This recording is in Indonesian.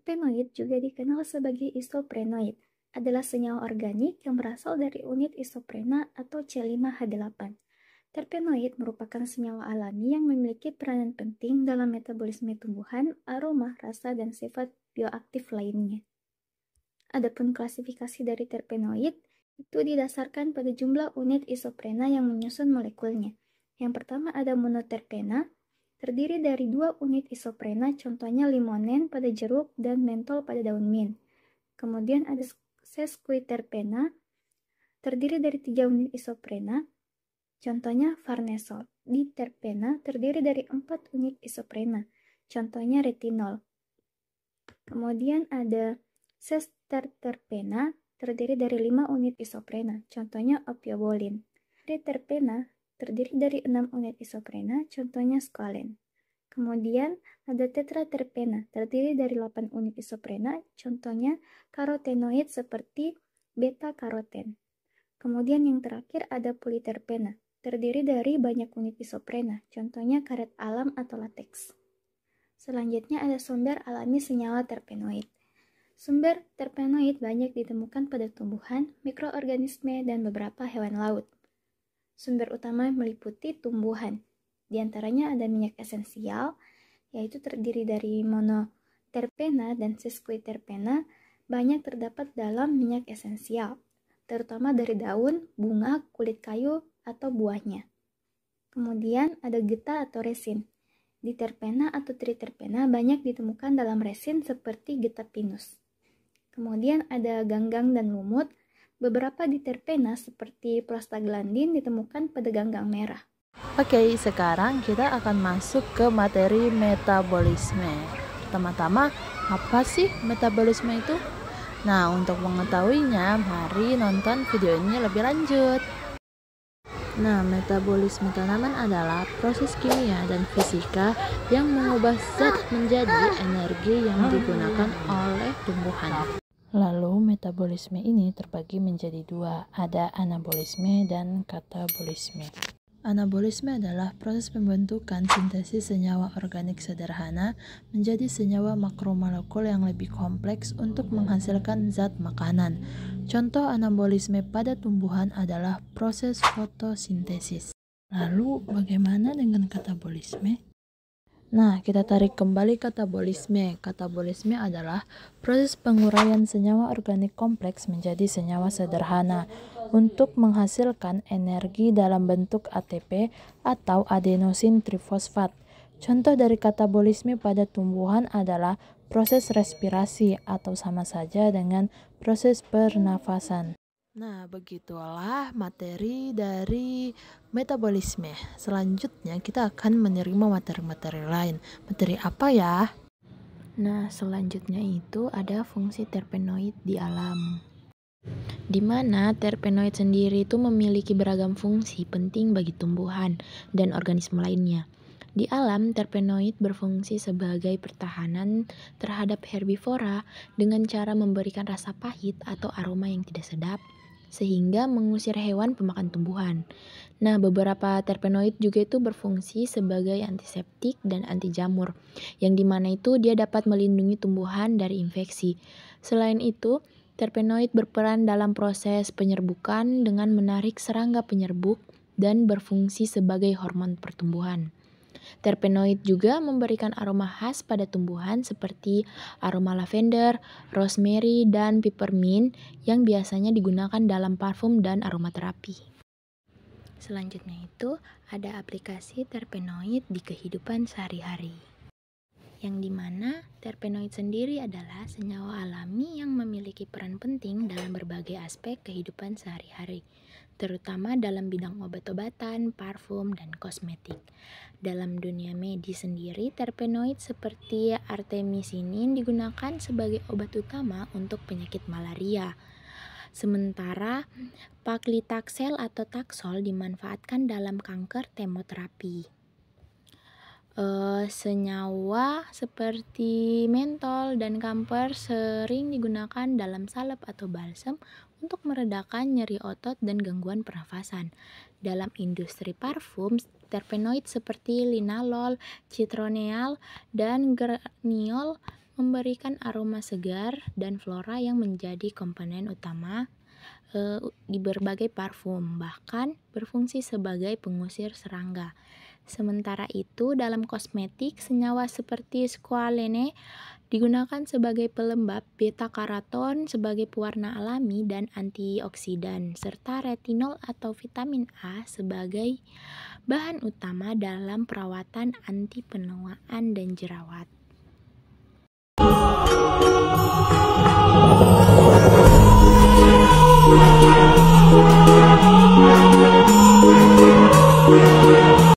Terpenoid juga dikenal sebagai isoprenoid, adalah senyawa organik yang berasal dari unit isoprena atau C5H8. Terpenoid merupakan senyawa alami yang memiliki peranan penting dalam metabolisme tumbuhan, aroma, rasa, dan sifat bioaktif lainnya. Adapun klasifikasi dari terpenoid itu didasarkan pada jumlah unit isoprena yang menyusun molekulnya. Yang pertama ada monoterpena, terdiri dari 2 unit isoprena, contohnya limonen pada jeruk dan mentol pada daun mint. Kemudian ada sesquiterpena, terdiri dari 3 unit isoprena, contohnya farnesol. Diterpena, terdiri dari 4 unit isoprena, contohnya retinol. Kemudian ada sesterterpena, terdiri dari 5 unit isoprena, contohnya opiobolin. Triterpena, terdiri dari 6 unit isoprena, contohnya squalene. Kemudian ada tetraterpena, terdiri dari 8 unit isoprena, contohnya karotenoid seperti beta-karoten. Kemudian yang terakhir ada politerpena, terdiri dari banyak unit isoprena, contohnya karet alam atau lateks. Selanjutnya ada sumber alami senyawa terpenoid. Sumber terpenoid banyak ditemukan pada tumbuhan, mikroorganisme, dan beberapa hewan laut. Sumber utama meliputi tumbuhan. Di antaranya ada minyak esensial, yaitu terdiri dari monoterpena dan sesquiterpena, banyak terdapat dalam minyak esensial, terutama dari daun, bunga, kulit kayu, atau buahnya. Kemudian ada getah atau resin. Diterpena atau triterpena banyak ditemukan dalam resin seperti getah pinus. Kemudian ada ganggang dan lumut. Beberapa diterpena seperti prostaglandin ditemukan pada ganggang merah. Oke, sekarang kita akan masuk ke materi metabolisme. Pertama-tama, apa sih metabolisme itu? Nah, untuk mengetahuinya, mari nonton video ini lebih lanjut. Nah, metabolisme tanaman adalah proses kimia dan fisika yang mengubah zat menjadi energi yang digunakan oleh tumbuhan. Lalu, metabolisme ini terbagi menjadi 2, ada anabolisme dan katabolisme. Anabolisme adalah proses pembentukan sintesis senyawa organik sederhana menjadi senyawa makromolekul yang lebih kompleks untuk menghasilkan zat makanan. Contoh anabolisme pada tumbuhan adalah proses fotosintesis. Lalu, bagaimana dengan katabolisme? Nah, kita tarik kembali katabolisme. Katabolisme adalah proses penguraian senyawa organik kompleks menjadi senyawa sederhana untuk menghasilkan energi dalam bentuk ATP atau adenosin trifosfat. Contoh dari katabolisme pada tumbuhan adalah proses respirasi atau sama saja dengan proses pernafasan. Nah, begitulah materi dari metabolisme. Selanjutnya kita akan menerima materi-materi lain. Materi apa ya? Nah, selanjutnya itu ada fungsi terpenoid di alam. Di mana terpenoid sendiri itu memiliki beragam fungsi penting bagi tumbuhan dan organisme lainnya. Di alam, terpenoid berfungsi sebagai pertahanan terhadap herbivora dengan cara memberikan rasa pahit atau aroma yang tidak sedap, sehingga mengusir hewan pemakan tumbuhan. Nah, beberapa terpenoid juga itu berfungsi sebagai antiseptik dan anti jamur, yang dimana itu dia dapat melindungi tumbuhan dari infeksi. Selain itu, terpenoid berperan dalam proses penyerbukan dengan menarik serangga penyerbuk dan berfungsi sebagai hormon pertumbuhan. Terpenoid juga memberikan aroma khas pada tumbuhan seperti aroma lavender, rosemary, dan peppermint yang biasanya digunakan dalam parfum dan aromaterapi. Selanjutnya itu ada aplikasi terpenoid di kehidupan sehari-hari, yang dimana terpenoid sendiri adalah senyawa alami yang memiliki peran penting dalam berbagai aspek kehidupan sehari-hari, terutama dalam bidang obat-obatan, parfum, dan kosmetik. Dalam dunia medis sendiri, terpenoid seperti artemisinin digunakan sebagai obat utama untuk penyakit malaria. Sementara paklitaxel atau taksol dimanfaatkan dalam kanker kemoterapi. Senyawa seperti mentol dan kamfer sering digunakan dalam salep atau balsam untuk meredakan nyeri otot dan gangguan pernafasan. Dalam industri parfum, terpenoid seperti linalol, citronellal, dan geraniol memberikan aroma segar dan flora yang menjadi komponen utama di berbagai parfum, bahkan berfungsi sebagai pengusir serangga. Sementara itu, dalam kosmetik, senyawa seperti squalene digunakan sebagai pelembab, beta-karoton sebagai pewarna alami dan antioksidan, serta retinol atau vitamin A sebagai bahan utama dalam perawatan anti penuaan dan jerawat.